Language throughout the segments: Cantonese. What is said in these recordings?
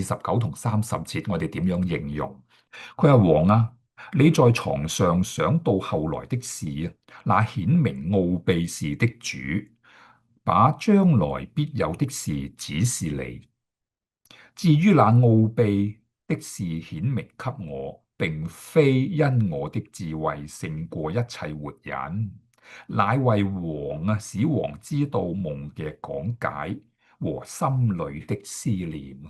29同30節，我哋點樣形容？佢話王啊，你在床上想到後來的事啊，那顯明奧秘事的主，把將來必有的事指示你。至於那奧秘的事顯明給我，並非因我的智慧勝過一切活人，乃為王啊，使王知道夢嘅講解和心裏的思念。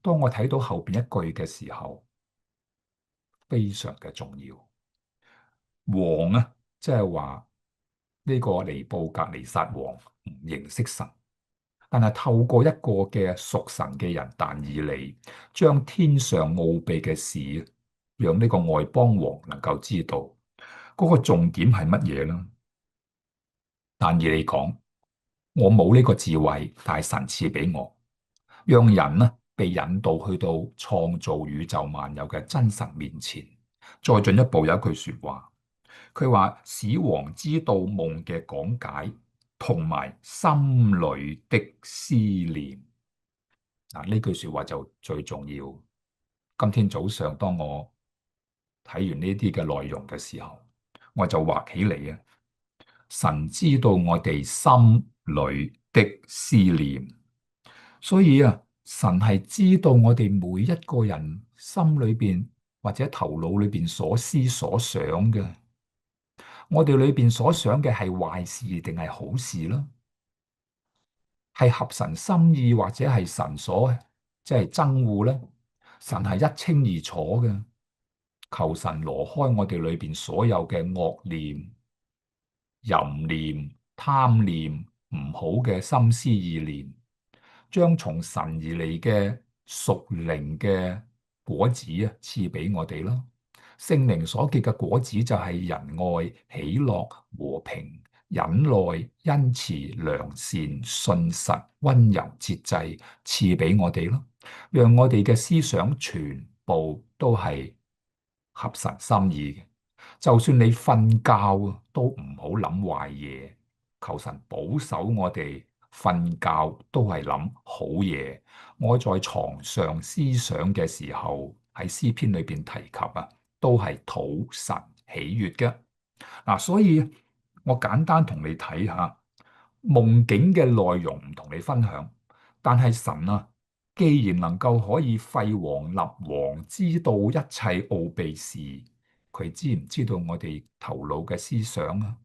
當我睇到後邊一句嘅時候，非常嘅重要。王啊，即係話呢個尼布甲尼撒王唔認識神。但係透過一個嘅屬神嘅人但以理，將天上奧秘嘅事，讓呢個外邦王能夠知道。嗰個重點係乜嘢呢？但以理講：我冇呢個智慧，但係神賜俾我，讓人呢被引導去到創造宇宙萬有嘅真神面前。再進一步有一句說話，佢話使王知道夢嘅講解同埋心裏的思念。嗱，呢句說話就最重要。今天早上當我睇完呢啲嘅內容嘅時候，我就畫起嚟啊！神知道我哋心裏的思念，所以啊，神係知道我哋每一個人心裏邊或者頭腦裏邊所思所想嘅。我哋裏邊所想嘅係壞事定係好事啦？係合神心意或者係神所即係憎惡咧？神係一清二楚嘅。求神挪開我哋裏邊所有嘅惡念、淫念、貪念、唔好嘅心思意念，將從神而嚟嘅屬靈嘅果子啊賜俾我哋啦。聖靈所結嘅果子就係仁愛、喜樂、和平、忍耐、恩慈、良善、信實、溫柔、節制，賜俾我哋咯，讓我哋嘅思想全部都係合神心意嘅。就算你瞓覺都唔好諗壞嘢，求神保守我哋瞓覺都係諗好嘢。我在床上思想嘅時候，喺詩篇裏邊提及啊，都係討神喜悅嘅。嗱，所以我簡單同你睇下夢境嘅內容，唔同你分享。但係神啊，既然能夠可以廢王立王，知道一切奧秘事，佢知唔知道我哋頭腦嘅思想啊？